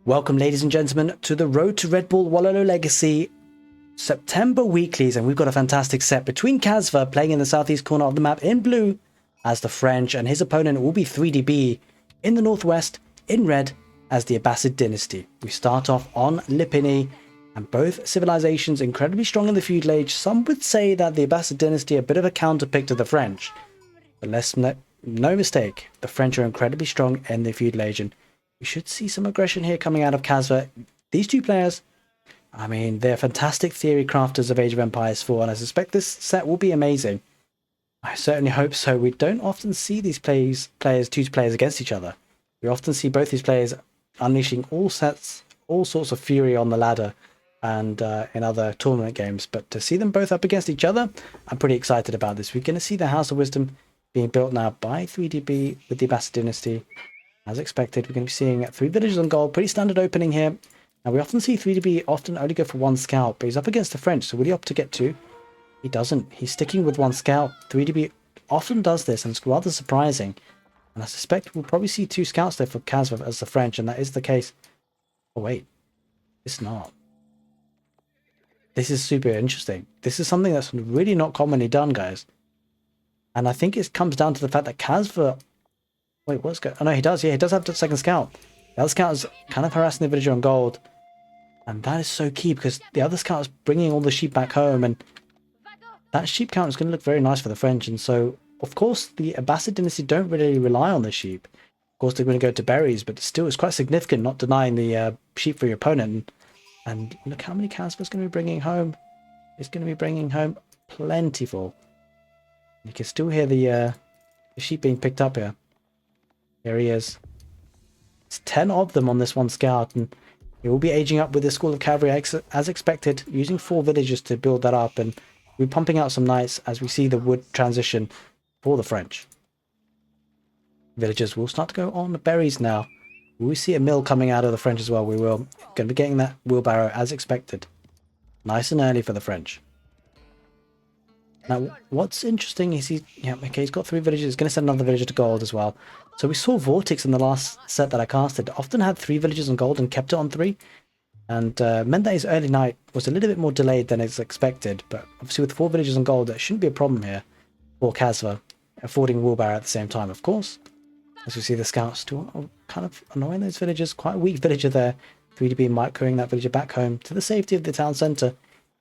Welcome, ladies and gentlemen, to the Road to Redbull Wololo Legacy September weeklies, and we've got a fantastic set between Kasva playing in the southeast corner of the map in blue as the French, and his opponent will be 3DB in the northwest in red as the Abbasid dynasty. We start off on Lipany, and both civilizations incredibly strong in the feudal age. Some would say that the Abbasid dynasty are a bit of a counterpick to the French, but no mistake, the French are incredibly strong in the feudal age, and we should see some aggression here coming out of Kasva. These two players, I mean, they're fantastic theory crafters of Age of Empires 4, and I suspect this set will be amazing. I certainly hope so. We don't often see these two players against each other. We often see both these players unleashing all sorts of fury on the ladder and in other tournament games. But to see them both up against each other, I'm pretty excited about this. We're going to see the House of Wisdom being built now by 3DB with the Abbasid dynasty. As expected, we're going to be seeing 3 villages on gold. Pretty standard opening here. Now, we often see 3DB often only go for 1 scout, but he's up against the French, so will he opt to get 2? He doesn't. He's sticking with 1 scout. 3DB often does this, and it's rather surprising. And I suspect we'll probably see 2 scouts there for Kasva as the French, and that is the case. Oh, wait. It's not. This is super interesting. This is something that's really not commonly done, guys. And I think it comes down to the fact that Kasva... Wait, what's going on? Oh, no, he does. Yeah, he does have the second scout. The other scout is kind of harassing the villager on gold. And that is so key because the other scout is bringing all the sheep back home. And that sheep count is going to look very nice for the French. And so, of course, the Abbasid dynasty don't really rely on the sheep. Of course, they're going to go to berries, but still, it's quite significant not denying the sheep for your opponent. And look how many Kasva's going to be bringing home. It's going to be bringing home plentiful. You can still hear the sheep being picked up here. Here he is. It's 10 of them on this 1 scout, and he will be aging up with the School of Cavalry as expected, using 4 villages to build that up, and we're pumping out some knights as we see the wood transition for the French. Villagers will start to go on the berries now. Will we see a mill coming out of the French as well? We will. Going to be getting that wheelbarrow as expected. Nice and early for the French. Now, what's interesting is he's got 3 villages. He's going to send another villager to gold as well. So we saw Vortex in the last set that I casted. Often had 3 villages on gold and kept it on 3. And meant that his early night was a little bit more delayed than is expected. But obviously with 4 villages on gold, there shouldn't be a problem here for Kasva. Affording wheelbarrow at the same time, of course. As we see the scouts still kind of annoying those villagers. Quite a weak villager there. 3DB microing that villager back home to the safety of the town centre.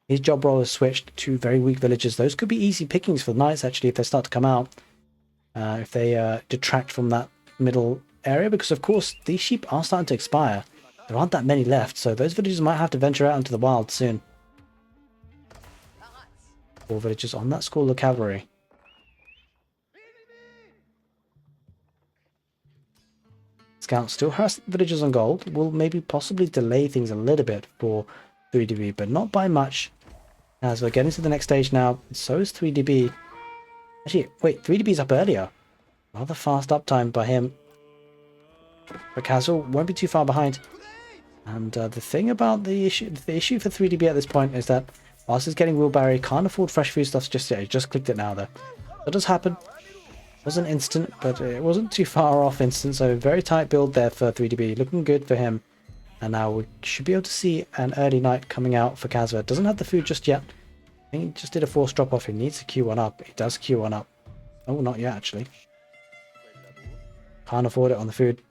His job role has switched to very weak villagers. Those could be easy pickings for the knights, actually, if they start to come out. If they detract from that middle area, because, of course, these sheep are starting to expire. There aren't that many left, so those villagers might have to venture out into the wild soon. 4 villagers on that School of Cavalry. Scouts still harass villagers on gold. Will maybe possibly delay things a little bit for 3DB, but not by much. As we're getting to the next stage now, so is 3DB. Actually, wait, 3DB's up earlier. Rather fast uptime by him. But Kasva won't be too far behind. And the thing about the issue for 3DB at this point is that whilst he's getting wheelbarrow, he can't afford fresh food stuff just yet. He just clicked it now, though. That does happen. It wasn't instant, but it wasn't too far off instant. So very tight build there for 3DB. Looking good for him. And now we should be able to see an early night coming out for Kasva. Doesn't have the food just yet. I think he just did a forced drop off. He needs to queue one up. He does queue one up. Oh, not yet actually. Can't afford it on the food.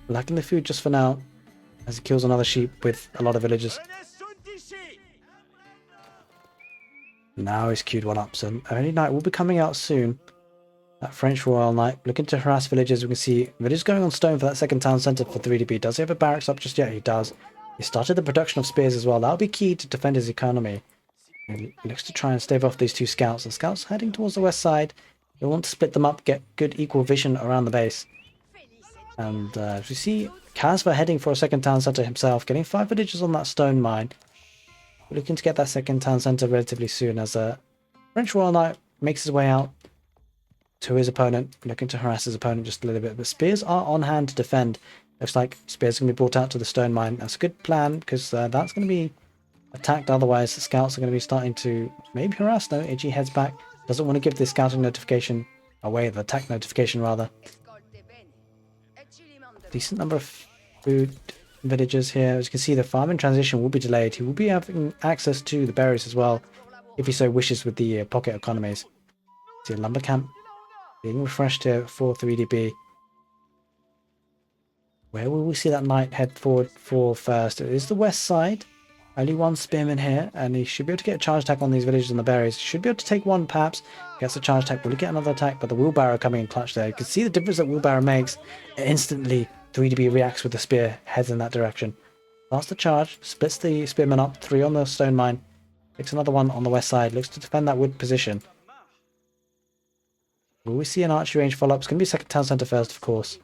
Lacking the food just for now. As he kills another sheep with a lot of villagers. Now he's queued one up. So early night will be coming out soon. That French Royal Knight looking to harass villagers. We can see villagers going on stone for that second town centre for 3DB. Does he have a barracks up just yet? He does. He started the production of spears as well. That'll be key to defend his economy. He looks to try and stave off these 2 scouts. The scouts heading towards the west side. He'll want to split them up, get good equal vision around the base. And as we see Kasva heading for a second town centre himself, getting 5 villagers on that stone mine. We're looking to get that second town centre relatively soon as a French Royal Knight makes his way out to his opponent, looking to harass his opponent just a little bit. But spears are on hand to defend. Looks like spears are going to be brought out to the stone mine. That's a good plan because that's going to be attacked. Otherwise, the scouts are going to be starting to maybe harass. No, AG heads back. Doesn't want to give the scouting notification away, the attack notification rather. Decent number of food villagers here. As you can see, the farming transition will be delayed. He will be having access to the berries as well, if he so wishes, with the pocket economies. See a lumber camp being refreshed here for 3DB. Where will we see that knight head forward for first? It is the west side. Only one spearman here, and he should be able to get a charge attack on these villagers and the berries. Should be able to take one, perhaps. Gets a charge attack. Will he get another attack? But the wheelbarrow coming in clutch there. You can see the difference that wheelbarrow makes. Instantly, 3DB reacts with the spear, heads in that direction. Last the charge, splits the spearman up, 3 on the stone mine. Takes another one on the west side. Looks to defend that wood position. Will we see an archery range follow-up? It's going to be second town centre first, of course.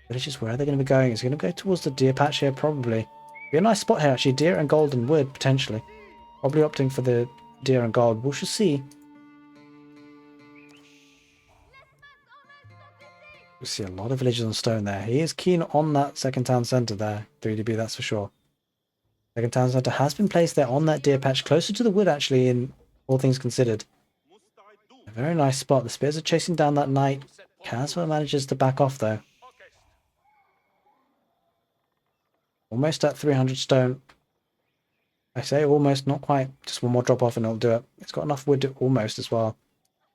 Villagers, where are they going to be going? It's going to go towards the deer patch here, probably. Be a nice spot here, actually. Deer and gold and wood, potentially. Probably opting for the deer and gold. We shall see. We see a lot of villagers on stone there. He is keen on that second town centre there, 3DB, that's for sure. Second town centre has been placed there on that deer patch, closer to the wood, actually, in all things considered. A very nice spot. The spears are chasing down that knight. Kasva manages to back off, though. Almost at 300 stone. I say almost, not quite. Just one more drop off and it'll do it. It's got enough wood almost as well.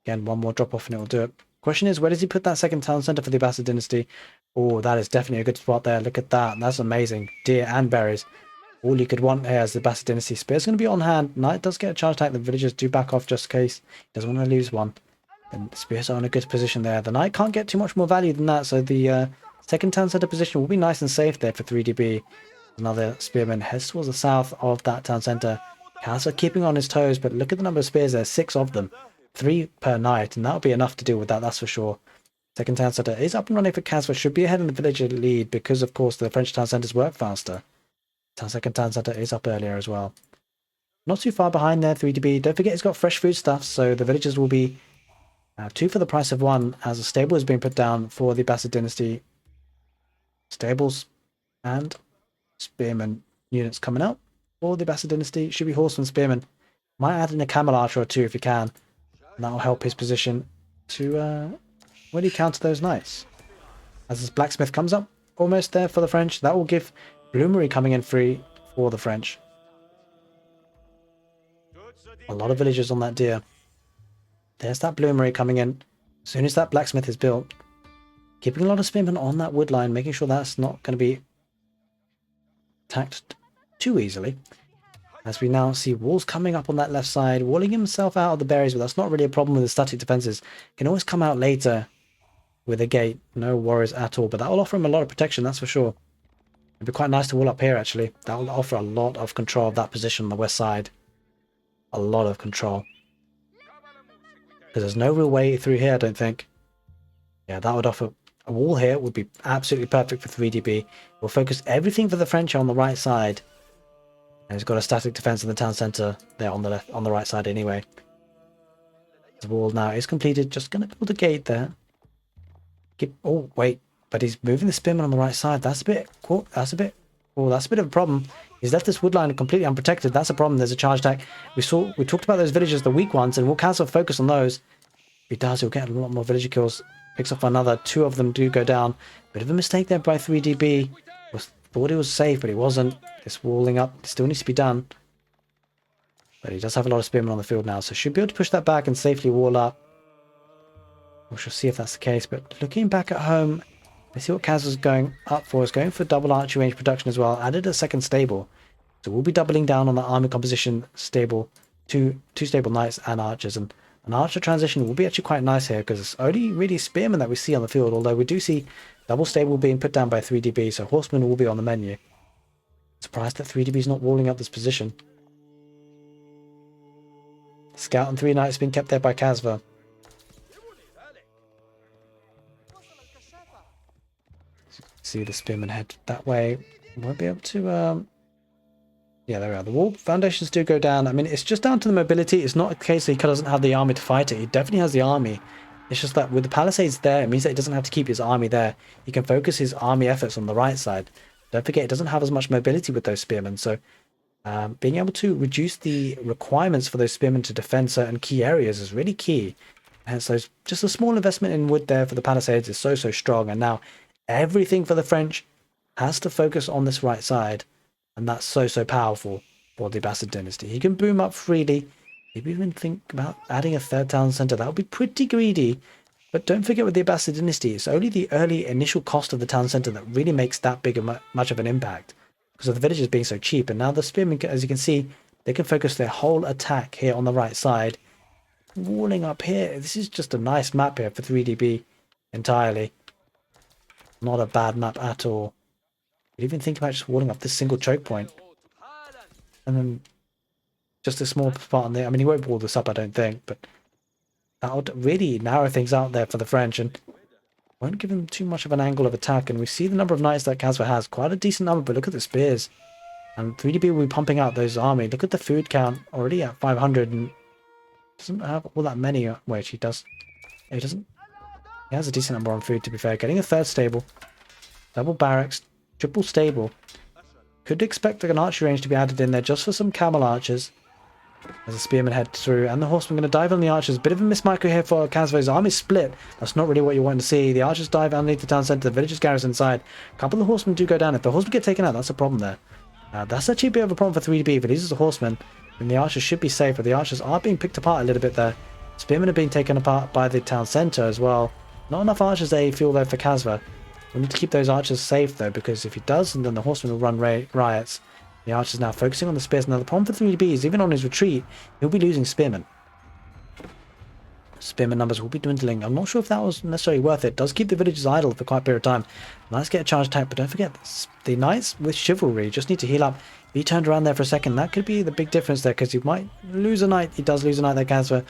Again, one more drop off and it'll do it. Question is, where does he put that second town centre for the Abbasid dynasty? Oh, that is definitely a good spot there. Look at that. That's amazing. Deer and berries. All you could want here is the Abbasid dynasty. Spear's going to be on hand. Knight does get a charge attack. The villagers do back off just in case. He doesn't want to lose one. And the spears are in a good position there. The knight can't get too much more value than that, so the second town centre position will be nice and safe there for 3DB. Another spearman heads towards the south of that town centre. Kasva keeping on his toes, but look at the number of spears there. 6 of them. 3 per knight, and that'll be enough to deal with that, that's for sure. Second town centre is up and running for Kasva. Should be ahead in the villager lead because, of course, the French town centres work faster. Second town centre is up earlier as well. Not too far behind there, 3DB. Don't forget he's got fresh foodstuffs, so the villagers will be 2 for the price of 1 as a stable is being put down for the Abbasid dynasty. Stables and spearman units coming out for the Abbasid dynasty. Should be horseman spearman. Might add in a camel archer or 2 if you can. And that'll help his position to really counter those knights. As this blacksmith comes up, almost there for the French. That will give bloomery coming in free for the French. A lot of villagers on that deer. There's that bloomery coming in. As soon as that blacksmith is built, keeping a lot of spearmen on that wood line, making sure that's not going to be attacked too easily. As we now see walls coming up on that left side, walling himself out of the berries, but that's not really a problem with the static defenses. Can always come out later with a gate. No worries at all, but that will offer him a lot of protection, that's for sure. It'd be quite nice to wall up here, actually. That will offer a lot of control of that position on the west side. A lot of control. Because there's no real way through here, I don't think. Yeah, that would offer... A wall here would be absolutely perfect for 3DB. We'll focus everything for the French on the right side. And he's got a static defense in the town centre there on the left, on the right side anyway. The wall now is completed. Just going to build a gate there. Oh, wait. But he's moving the spearman on the right side. That's a bit... Cool. That's a bit of a problem. He's left this wood line completely unprotected. That's a problem. There's a charge attack. We talked about those villagers, the weak ones, and we'll cancel focus on those. If he does, he'll get a lot more villager kills. Picks off another. 2 of them do go down. Bit of a mistake there by 3DB. Thought he was safe, but he wasn't. This walling up still needs to be done. But he does have a lot of spearmen on the field now, so should be able to push that back and safely wall up. We shall see if that's the case. But looking back at home, let's see what Kasva's going up for. He's going for double archery range production as well. Added a second stable. So we'll be doubling down on the army composition stable. Two stable knights and archers. And an archer transition will be actually quite nice here because it's only really spearmen that we see on the field. Although we do see double stable being put down by 3DB. So horsemen will be on the menu. Surprised that 3DB is not walling up this position. Scout and 3 knights being kept there by Kasva. See the spearmen head that way. Won't be able to... Yeah, there we are. The wall foundations do go down. I mean, it's just down to the mobility. It's not a case that he doesn't have the army to fight it. He definitely has the army. It's just that with the palisades there, it means that he doesn't have to keep his army there. He can focus his army efforts on the right side. Don't forget, it doesn't have as much mobility with those spearmen. So being able to reduce the requirements for those spearmen to defend certain key areas is really key. And so just a small investment in wood there for the palisades is so strong. And now everything for the French has to focus on this right side, and that's so powerful for the Abbasid dynasty. He can boom up freely. Maybe even think about adding a third town center. That would be pretty greedy. But don't forget with the Abbasid dynasty, it's only the early initial cost of the town center that really makes that big much of an impact. Because of the villages being so cheap. And now the spearmen, as you can see, they can focus their whole attack here on the right side. Walling up here. This is just a nice map here for 3DB entirely. Not a bad map at all. You even think about just walling up this single choke point. And then just a small part on there. I mean, he won't wall this up, I don't think. But that would really narrow things out there for the French. And won't give them too much of an angle of attack. And we see the number of knights that Kasva has. Quite a decent number, but look at the spears. And 3DB will be pumping out those army. Look at the food count. Already at 500. And doesn't have all that many. Wait, he does. He doesn't. He has a decent number on food, to be fair. Getting a third stable. Double barracks. Triple stable. Could expect an archery range to be added in there just for some camel archers. As the spearmen head through. And the horsemen going to dive on the archers. Bit of a mismicro here for Kasva's army split. That's not really what you want to see. The archers dive underneath the town centre. The villagers garrison inside. A couple of the horsemen do go down. If the horsemen get taken out, that's a problem there. That's actually a bit of a problem for 3DB. If it is a horseman, then the archers should be safe. But the archers are being picked apart a little bit there. Spearmen are being taken apart by the town centre as well. Not enough archers there, you feel, though, for Kasva. We need to keep those archers safe, though, because if he does, then the horsemen will run riots. The archer's now focusing on the spears. Now, the problem for 3DB is even on his retreat, he'll be losing spearmen. Spearmen numbers will be dwindling. I'm not sure if that was necessarily worth it. It does keep the villagers idle for quite a period of time. Knights get a charge attack, but don't forget, the knights with chivalry just need to heal up. If he turned around there for a second, that could be the big difference there, because he might lose a knight. He does lose a knight there, Kasva.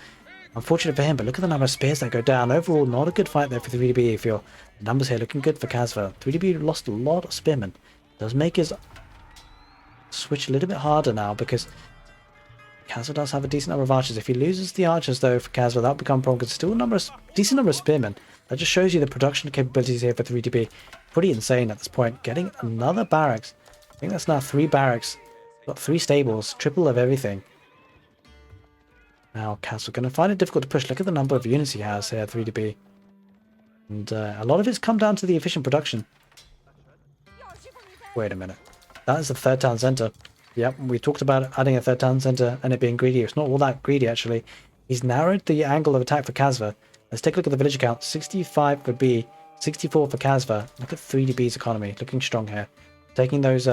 Unfortunate for him, but look at the number of spears that go down. Overall, not a good fight there for 3DB, I feel. The numbers here looking good for Kasva. 3DB lost a lot of spearmen. Does make his switch a little bit harder now, because Kasva does have a decent number of archers. If he loses the archers, though, for Kasva, that'll become a problem, because still a decent number of spearmen. That just shows you the production capabilities here for 3DB. Pretty insane at this point. Getting another barracks. I think that's now 3 barracks. Got 3 stables, triple of everything. Now, Kasva going to find it difficult to push. Look at the number of units he has here, 3DB. And a lot of it's come down to the efficient production. Wait a minute. That is the third town centre. Yep, we talked about adding a third town centre and it being greedy. It's not all that greedy, actually. He's narrowed the angle of attack for Kasva. Let's take a look at the village count. 65 for B, 64 for Kasva. Look at 3DB's economy. Looking strong here. Taking those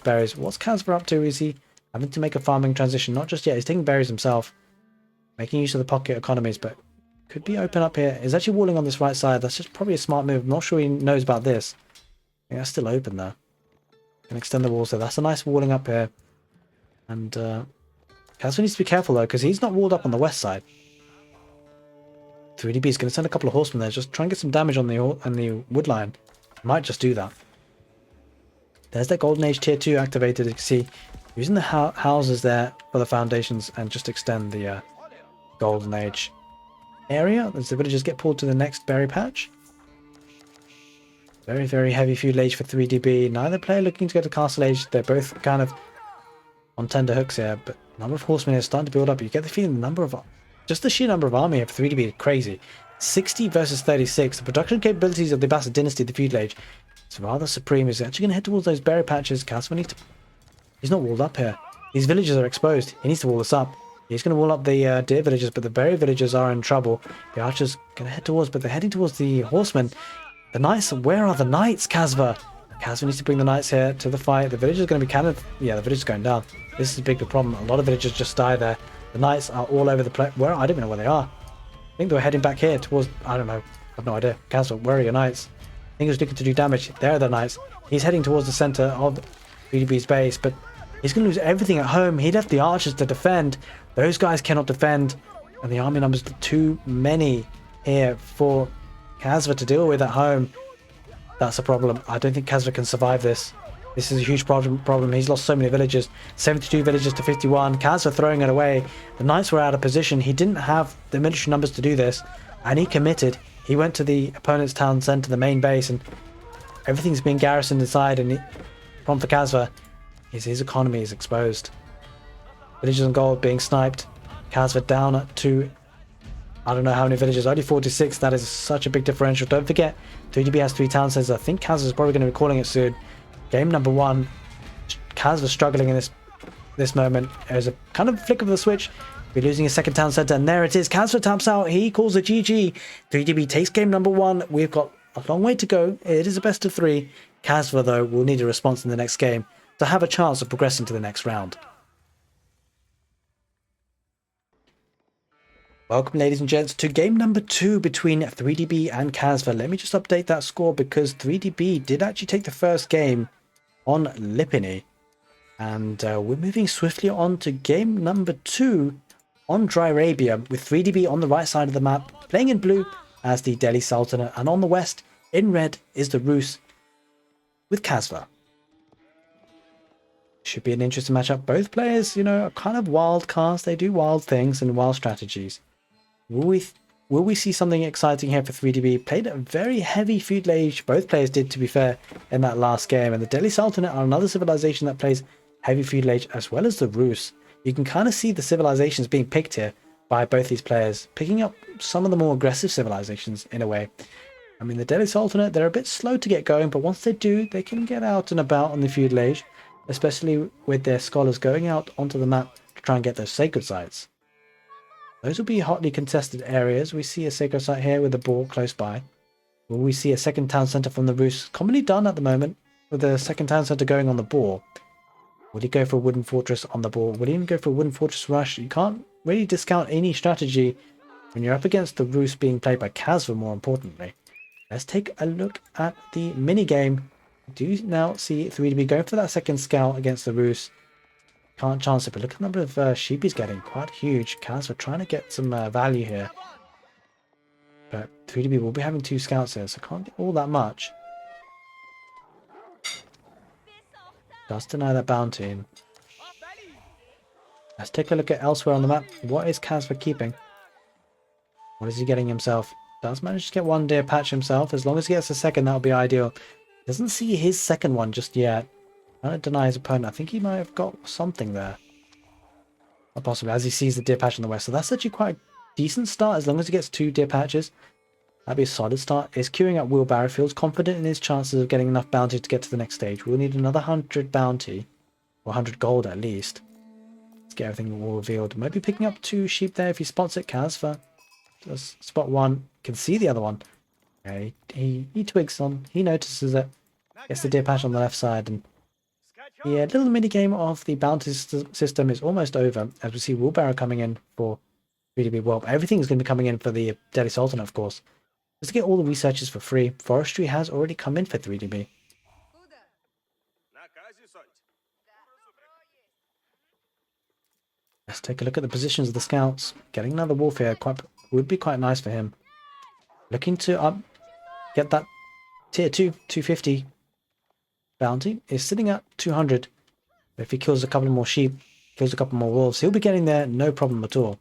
berries. What's Kasva up to? Is he having to make a farming transition? Not just yet. He's taking berries himself. Making use of the pocket economies, but could be open up here. He's actually walling on this right side. That's just probably a smart move. I'm not sure he knows about this. I think that's still open though. Can extend the walls, so that's a nice walling up here. And Kasva needs to be careful though, because he's not walled up on the west side. 3DB is going to send a couple of horsemen there, just try and get some damage on the wood line. Might just do that. There's that Golden Age Tier 2 activated. You can see using the houses there for the foundations and just extend the Golden Age area as the villagers get pulled to the next berry patch. Very, very heavy feudal age for 3DB. Neither player looking to go to castle age. They're both kind of on tender hooks here, but number of horsemen is starting to build up. You get the feeling the number of, just the sheer number of army here for 3DB is crazy. 60 versus 36. The production capabilities of the Abbasid dynasty, the feudal age, it's rather supreme. He's actually going to head towards those berry patches. Kasva needs to, he's not walled up here. These villages are exposed. He needs to wall this up. He's going to wall up the deer villagers, but the berry villagers are in trouble. The archers going to head towards, but they're heading towards the horsemen. The knights, where are the knights, Kasva? Kasva needs to bring the knights here to the fight. The villagers are going to be kind of, yeah, the villagers going down. This is a big problem. A lot of villagers just die there. The knights are all over the place. Where? I don't even know where they are. I think they were heading back here towards, I don't know. I have no idea. Kasva, where are your knights? I think he was looking to do damage. There are the knights. He's heading towards the center of 3DB's base, but he's going to lose everything at home. He left the archers to defend. Those guys cannot defend. And the army numbers are too many here for Kasva to deal with at home. That's a problem. I don't think Kasva can survive this. This is a huge problem. He's lost so many villagers. 72 villagers to 51. Kasva throwing it away. The knights were out of position. He didn't have the military numbers to do this. And he committed. He went to the opponent's town centre, the main base, and everything's been garrisoned inside. And the problem for Kasva is his economy is exposed. Villagers on gold being sniped. Kasva down to, I don't know how many villagers, only 46. That is such a big differential. Don't forget, 3DB has 3 town centers. I think Kasva is probably going to be calling it soon. Game number 1. Kasva struggling in this moment. There's a kind of flick of the switch. We're losing a second town center, and there it is. Kasva taps out. He calls a GG. 3DB takes game number 1. We've got a long way to go. It is a best of 3. Kasva, though, will need a response in the next game to have a chance of progressing to the next round. Welcome, ladies and gents, to game number 2 between 3DB and Kasva. Let me just update that score because 3DB did actually take the first game on Lipany. And we're moving swiftly on to game number 2 on Dry Arabia, with 3DB on the right side of the map, playing in blue as the Delhi Sultanate, and on the west, in red, is the Rus with Kasva. Should be an interesting matchup. Both players, you know, are kind of wild cards. They do wild things and wild strategies. Will we see something exciting here for 3DB? Played a very heavy feudalage. Both players did, to be fair, in that last game. And the Delhi Sultanate are another civilization that plays heavy feudalage, as well as the Rus. You can kind of see the civilizations being picked here by both these players, picking up some of the more aggressive civilizations in a way. I mean, the Delhi Sultanate, they're a bit slow to get going, but once they do, they can get out and about on the feudalage, especially with their scholars going out onto the map to try and get those sacred sites. Those will be hotly contested areas. We see a sacred site here with a ball close by. Will we see a second town centre from the Rus? Commonly done at the moment, with the second town centre going on the ball. Will he go for a wooden fortress on the ball? Will he even go for a wooden fortress rush? You can't really discount any strategy when you're up against the Rus being played by Kasva, more importantly. Let's take a look at the mini game. We do now see 3DB going for that second scout against the Rus. Can't chance it, but look at the number of sheep he's getting. Quite huge. Kasva trying to get some value here. But 3DB will be having 2 scouts here, so can't get all that much. Does deny that bounty. Let's take a look at elsewhere on the map. What is Kasva keeping? What is he getting himself? Does manage to get 1 deer patch himself. As long as he gets a second, that would be ideal. Doesn't see his second one just yet. I don't deny his opponent. I think he might have got something there. Or possibly, as he sees the deer patch on the west. So that's actually quite a decent start, as long as he gets 2 deer patches. That'd be a solid start. Is queuing up wheelbarrow, feels confident in his chances of getting enough bounty to get to the next stage. We'll need another 100 bounty, or 100 gold at least. Let's get everything all revealed. Maybe picking up 2 sheep there if he spots it. Kasva does spot 1, can see the other one. Okay, he twigs on, he notices it. Gets the deer patch on the left side, and the little mini game of the bounty system is almost over, as we see wheelbarrow coming in for 3DB. Well, everything is going to be coming in for the Delhi Sultanate, of course. Just to get all the researches for free. Forestry has already come in for 3DB. Let's take a look at the positions of the scouts. Getting another wolf here would be quite nice for him. Looking to get that tier 2, 250 bounty. Is sitting at 200. If he kills a couple more sheep, kills a couple more wolves, he'll be getting there, no problem at all.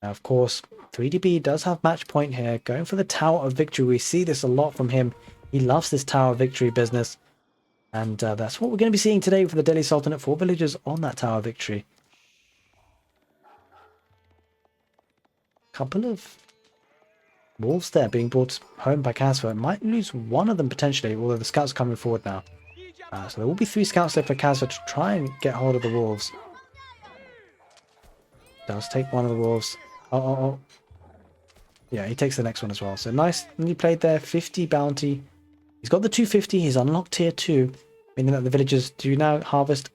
Now, of course, 3DB does have match point here, going for the Tower of Victory. We see this a lot from him. He loves this Tower of Victory business. And that's what we're going to be seeing today for the Delhi Sultanate. 4 villagers on that Tower of Victory. Couple of wolves there being brought home by Kasva. Might lose one of them potentially, although the scouts are coming forward now. So there will be 3 scouts there for Kasva to try and get hold of the wolves. Does take one of the wolves. Oh. Yeah, he takes the next one as well. So nicely played there. 50 bounty. He's got the 250. He's unlocked tier 2, meaning that the villagers do now harvest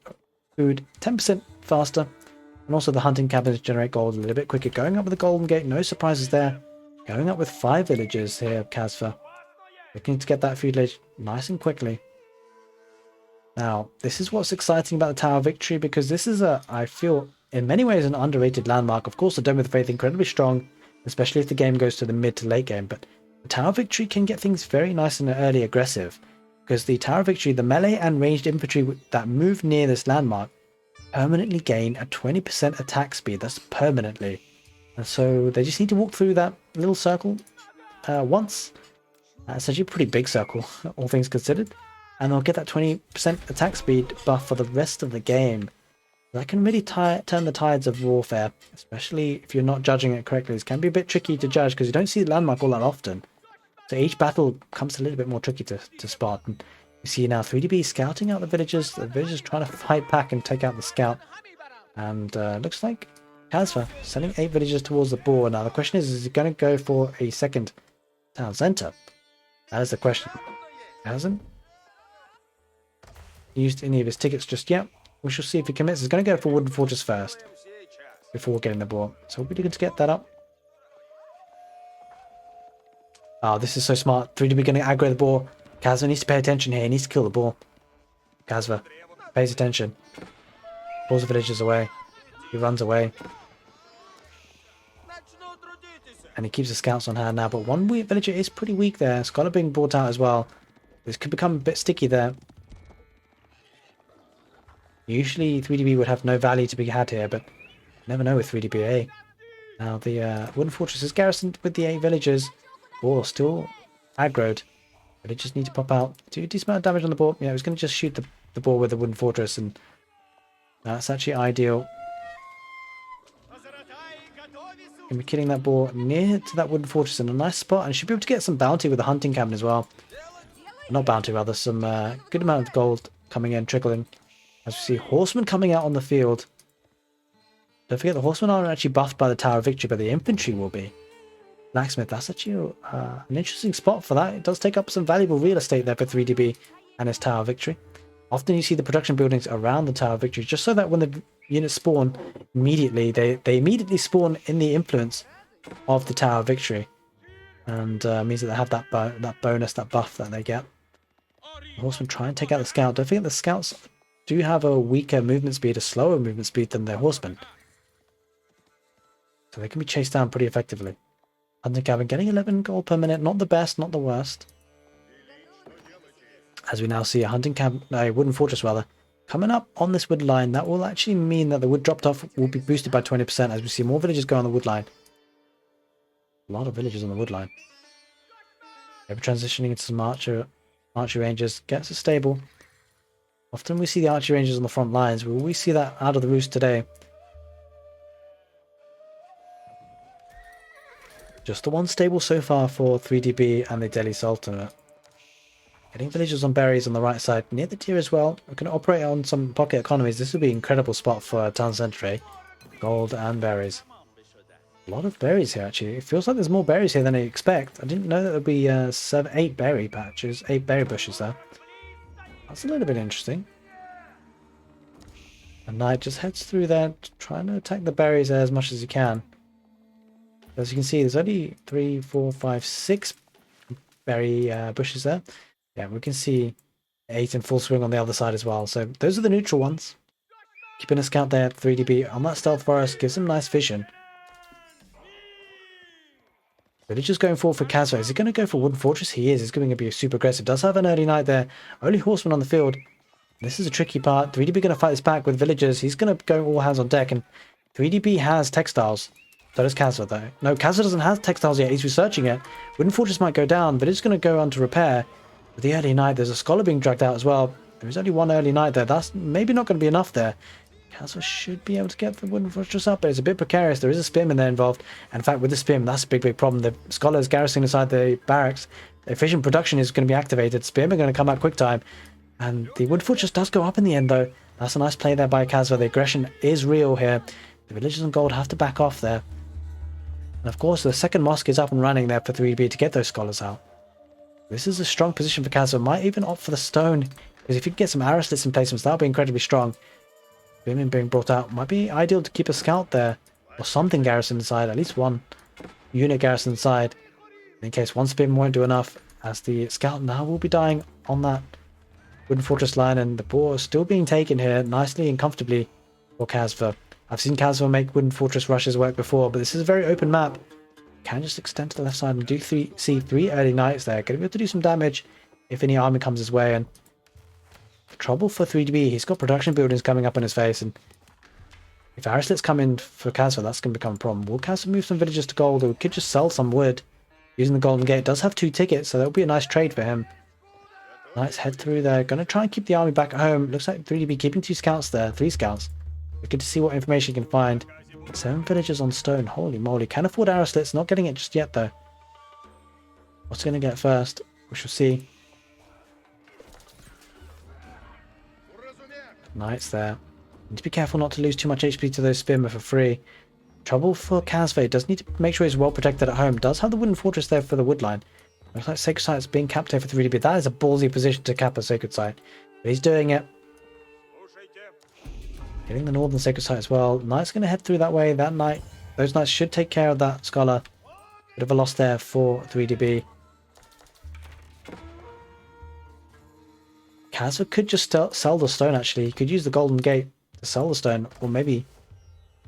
food 10% faster. And also the hunting cabins generate gold a little bit quicker. Going up with the golden gate. No surprises there. Going up with 5 villagers here, Kasva. Looking to get that feudalage nice and quickly. Now, this is what's exciting about the Tower of Victory, because this is I feel, in many ways, an underrated landmark. Of course, the Dome of the Faith incredibly strong, especially if the game goes to the mid to late game. But the Tower of Victory can get things very nice and early aggressive, because the Tower of Victory, the melee and ranged infantry that move near this landmark, permanently gain a 20% attack speed. That's permanently. And so they just need to walk through that little circle once. It's actually a pretty big circle, all things considered. And they'll get that 20% attack speed buff for the rest of the game. That can really turn the tides of warfare, especially if you're not judging it correctly. This can be a bit tricky to judge because you don't see the landmark all that often. So each battle comes a little bit more tricky to spot. And you see now 3DB scouting out the villagers. The villagers trying to fight back and take out the scout. And looks like Kasva sending 8 villagers towards the boar. Now the question is he going to go for a second town center? That is the question. Hasn't used any of his tickets just yet. We shall see if he commits. He's going to go for Wooden Fortress first before getting the boar. So we'll be looking to get that up. Oh, this is so smart. 3DB going to aggro the boar. Kasva needs to pay attention here. He needs to kill the boar. Kasva pays attention. Pulls the villagers away. He runs away. And he keeps the scouts on hand now. But one villager is pretty weak there. Scholar being brought out as well. This could become a bit sticky there. Usually 3DB would have no value to be had here, but never know with 3DBA. Now the Wooden Fortress is garrisoned with the 8 villagers. Boar still aggroed. Villagers need to pop out. Do a decent amount of damage on the boar. Yeah, I was going to just shoot the boar with the Wooden Fortress, and that's actually ideal. Going to be killing that boar near to that Wooden Fortress in a nice spot, and should be able to get some bounty with the hunting cabin as well. Not bounty, rather, some good amount of gold coming in, trickling. As we see horsemen coming out on the field. Don't forget the horsemen aren't actually buffed by the Tower of Victory, but the infantry will be. Blacksmith, that's actually an interesting spot for that. It does take up some valuable real estate there for 3DB and his Tower of Victory. Often you see the production buildings around the Tower of Victory, just so that when the units spawn immediately, they immediately spawn in the influence of the Tower of Victory. And means that they have that bonus, that buff that they get. The horsemen try and take out the scout. Don't forget the scouts do have a weaker movement speed, a slower movement speed than their horsemen. So they can be chased down pretty effectively. Hunting cabin getting 11 gold per minute, not the best, not the worst. As we now see a Wooden Fortress rather, coming up on this wood line. That will actually mean that the wood dropped off will be boosted by 20% as we see more villagers go on the wood line. A lot of villagers on the wood line. Maybe transitioning into some archer rangers, gets a stable. Often we see the archer rangers on the front lines. Will we see that out of the roost today? Just the one stable so far for 3DB and the Delhi Sultanate. Getting villagers on berries on the right side near the tier as well. We're going to operate on some pocket economies. This would be an incredible spot for town centre. Gold and berries. A lot of berries here actually. It feels like there's more berries here than I expect. I didn't know that there'd be 8 berry patches, 8 berry bushes there. That's a little bit interesting. And Knight just heads through there, trying to attack the berries there as much as he can. As you can see, there's only 3, 4, 5, 6 berry bushes there. Yeah, we can see 8 in full swing on the other side as well. So those are the neutral ones. Keeping a scout there at 3DB on that stealth forest gives him nice vision. Villagers going forward for Kasva. Is he going to go for Wooden Fortress? He is. He's going to be super aggressive. Does have an early Knight there. Only horsemen on the field. This is a tricky part. 3DB going to fight this back with villagers. He's going to go all hands on deck. And 3DB has textiles. So does Kasva though. No, Kasva doesn't have textiles yet. He's researching it. Wooden Fortress might go down. Villagers going to go on to repair. With the early Knight, there's a scholar being dragged out as well. There's only one early Knight there. That's maybe not going to be enough there. Kasva should be able to get the Wooden Fortress up, but it's a bit precarious. There is a spearman there involved. And in fact, with the spearman, that's a big problem. The scholars garrisoning inside the barracks. The efficient production is going to be activated. Spearman going to come out quick time. And the Wooden Fortress does go up in the end, though. That's a nice play there by Kasva. The aggression is real here. The villagers on gold have to back off there. And of course, the second mosque is up and running there for 3B to get those scholars out. This is a strong position for Kasva. Might even opt for the stone. Because if you can get some arrow slits in placements, that'll be incredibly strong. Women being brought out might be ideal to keep a scout there. Or something garrisoned inside. At least one unit garrisoned inside. In case one spearman won't do enough. As the scout now will be dying on that Wooden Fortress line. And the boar is still being taken here nicely and comfortably for Kasva. I've seen Kasva make Wooden Fortress rushes work before. But this is a very open map. Can just extend to the left side and do see 3 early Knights there. Going to be able to do some damage if any army comes his way. And trouble for 3DB. He's got production buildings coming up in his face. And if arrow slits come in for Kasva, that's going to become a problem. Will Kasva move some villagers to gold? Or we could just sell some wood using the golden gate. It does have 2 tickets, so that'll be a nice trade for him. Knights head through there. Going to try and keep the army back at home. Looks like 3DB keeping 2 scouts there. 3 scouts. We're good to see what information he can find. 7 villagers on stone. Holy moly. Can afford arrow slits. Not getting it just yet, though. What's he going to get first? We shall see. Knights there. Need to be careful not to lose too much HP to those spearmen for free. Trouble for Kasva. Does need to make sure he's well protected at home. Does have the wooden fortress there for the wood line. Looks like Sacred Site's being capped here for 3DB. That is a ballsy position to cap a Sacred Site. But he's doing it. Getting the northern Sacred Site as well. Knight's going to head through that way. That knight, those knights should take care of that scholar. Bit of a loss there for 3DB. Kasva could just sell the stone, actually. He could use the golden gate to sell the stone. Or maybe...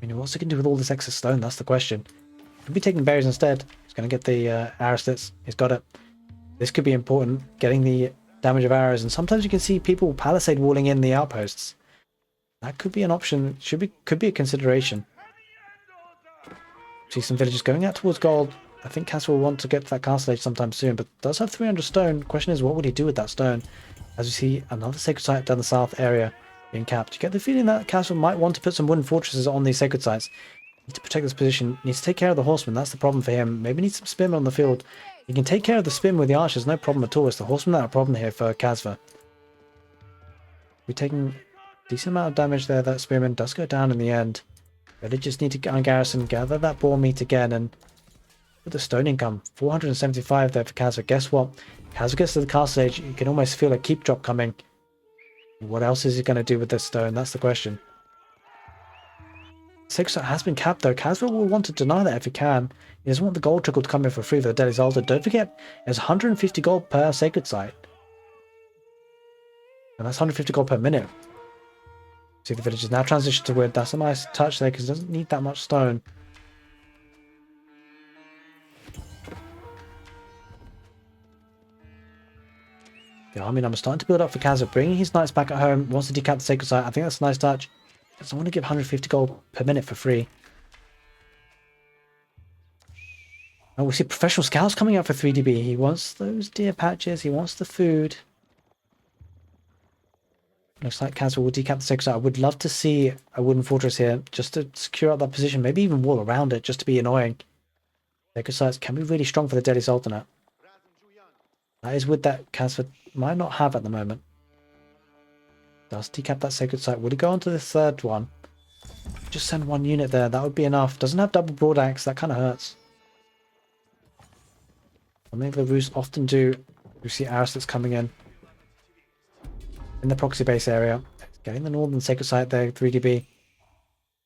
I mean, what's he going to do with all this excess stone? That's the question. Could be taking berries instead. He's going to get the arrow slits. He's got it. This could be important. Getting the damage of arrows. And sometimes you can see people palisade walling in the outposts. That could be an option. Could be a consideration. See some villagers going out towards gold. I think Kasva will want to get to that castle age sometime soon. But does have 300 stone. Question is, what would he do with that stone? As we see another sacred site down the south area being capped. You get the feeling that Kasva might want to put some wooden fortresses on these sacred sites. Needs to protect this position. Needs to take care of the horsemen. That's the problem for him. Maybe needs some spearmen on the field. He can take care of the spearmen with the archers. No problem at all. It's the horsemen that are a problem here for Kasva. We're taking a decent amount of damage there. That spearman does go down in the end. Really just need to get on garrison, gather that boar meat again, and with the stone income. 475 there for Kasva. Guess what? Kasva gets to the castle age. You can almost feel a keep drop coming. What else is he going to do with this stone? That's the question. Sacred Site has been capped though. Kasva will want to deny that if he can. He doesn't want the gold trickle to come in for free for the Deadly's Altar. Don't forget, there's 150 gold per Sacred Site. And that's 150 gold per minute. See the villagers now transition to wood. That's a nice touch there because it doesn't need that much stone. The army numbers starting to build up for Kasva, bringing his knights back at home. Wants to decap the Sacred Site. I think that's a nice touch. Doesn't want to give 150 gold per minute for free. Oh, we see professional scouts coming out for 3DB. He wants those deer patches. He wants the food. Looks like Kasva will decap the Sacred Site. I would love to see a wooden fortress here just to secure up that position. Maybe even wall around it just to be annoying. Sacred Sites can be really strong for the Deadly's Alternate. That is wood that Kasva might not have at the moment. Does decap that Sacred Site. Would he go on to the third one? Just send one unit there. That would be enough. Doesn't have double broad axe. That kind of hurts. Something the Roos often do. We see arrows that's coming in the proxy base area. Getting the northern Sacred Site there. 3DB.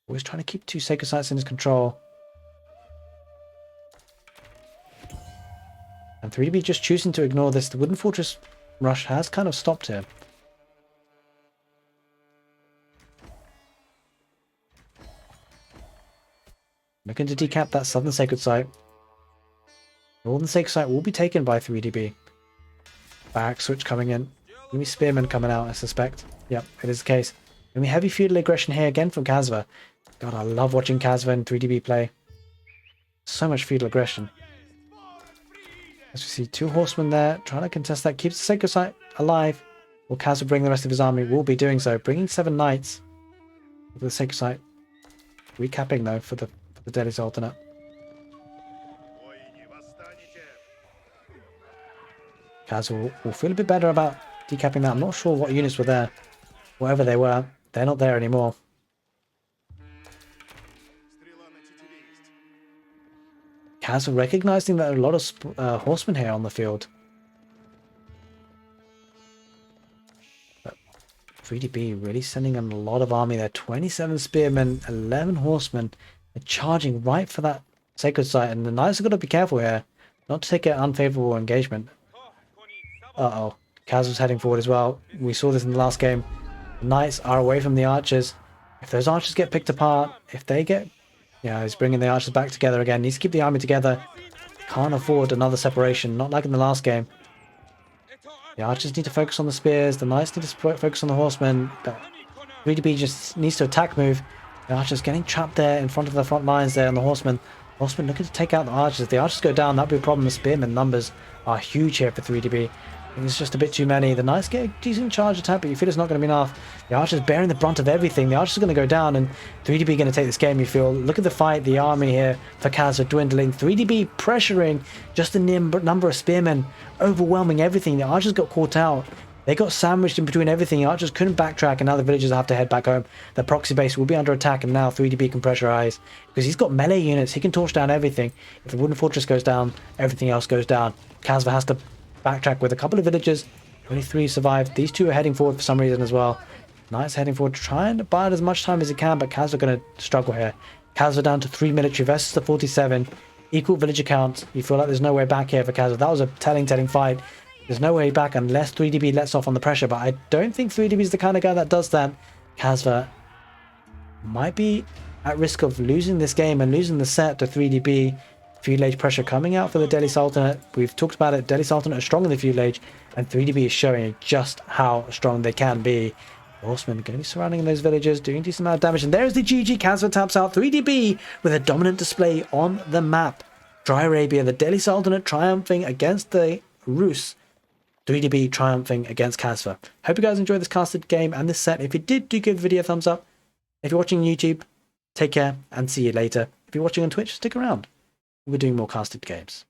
Always trying to keep two Sacred Sites in his control. And 3DB just choosing to ignore this. The wooden fortress rush has kind of stopped here. Looking to decap that southern Sacred Site. Northern Sacred Site will be taken by 3DB. Back switch coming in. Maybe spearmen coming out, I suspect. Yep, it is the case. Maybe heavy feudal aggression here again from Kasva. God, I love watching Kasva and 3DB play. So much feudal aggression. As we see two horsemen there, trying to contest that. Keeps the Sacred Site alive. Will Kasva bring the rest of his army? Will be doing so. Bringing 7 knights to the Sacred Site. Recapping though for the Deadly's Alternate. Kasva will feel a bit better about decapping that. I'm not sure what units were there. Whatever they were, they're not there anymore. Kasva recognizing that there are a lot of horsemen here on the field. But 3DB really sending in a lot of army there. 27 spearmen, 11 horsemen. They're charging right for that Sacred Site. And the knights have got to be careful here. Not to take an unfavorable engagement. Uh-oh. Kasva's heading forward as well. We saw this in the last game. The knights are away from the archers. If those archers get picked apart, if they get... Yeah, he's bringing the archers back together again. Needs to keep the army together. Can't afford another separation. Not like in the last game. The archers need to focus on the spears. The knights need to focus on the horsemen. But 3DB just needs to attack move. The archers getting trapped there in front of the front lines there. And the horsemen Horsemen looking to take out the archers. If the archers go down, that'd be a problem. The spearmen numbers are huge here for 3DB. I think it's just a bit too many. The knights get a decent charge attack, but you feel it's not going to be enough. The archers bearing the brunt of everything. The archers are going to go down, and 3DB going to take this game, you feel. Look at the fight, the army here for Kasva dwindling. 3DB pressuring just the number of spearmen, overwhelming everything. The archers got caught out. They got sandwiched in between everything. The archers couldn't backtrack, and now the villagers have to head back home. The proxy base will be under attack, and now 3DB can pressurize. Because he's got melee units, he can torch down everything. If the wooden fortress goes down, everything else goes down. Kasva has to backtrack with a couple of villagers. Only 3 survived. These 2 are heading forward for some reason as well. Knight's heading forward, trying to buy as much time as he can, but Kasva going to struggle here. Kasva down to 3 military versus the 47. Equal villager count. You feel like there's no way back here for Kasva. That was a telling fight. There's no way back unless 3DB lets off on the pressure, but I don't think 3DB is the kind of guy that does that. Kasva might be at risk of losing this game and losing the set to 3DB. Feudal Age pressure coming out for the Delhi Sultanate. We've talked about it. Delhi Sultanate are strong in the Feudal Age, and 3DB is showing just how strong they can be. The Horsemen going to be surrounding those villages, doing a decent amount of damage. And there's the GG. Kasva taps out 3DB with a dominant display on the map. Dry Arabia, the Delhi Sultanate triumphing against the Rus. 3DB triumphing against Kasva. Hope you guys enjoyed this casted game and this set. If you did, do give the video a thumbs up. If you're watching YouTube, take care and see you later. If you're watching on Twitch, stick around. We're doing more casted games.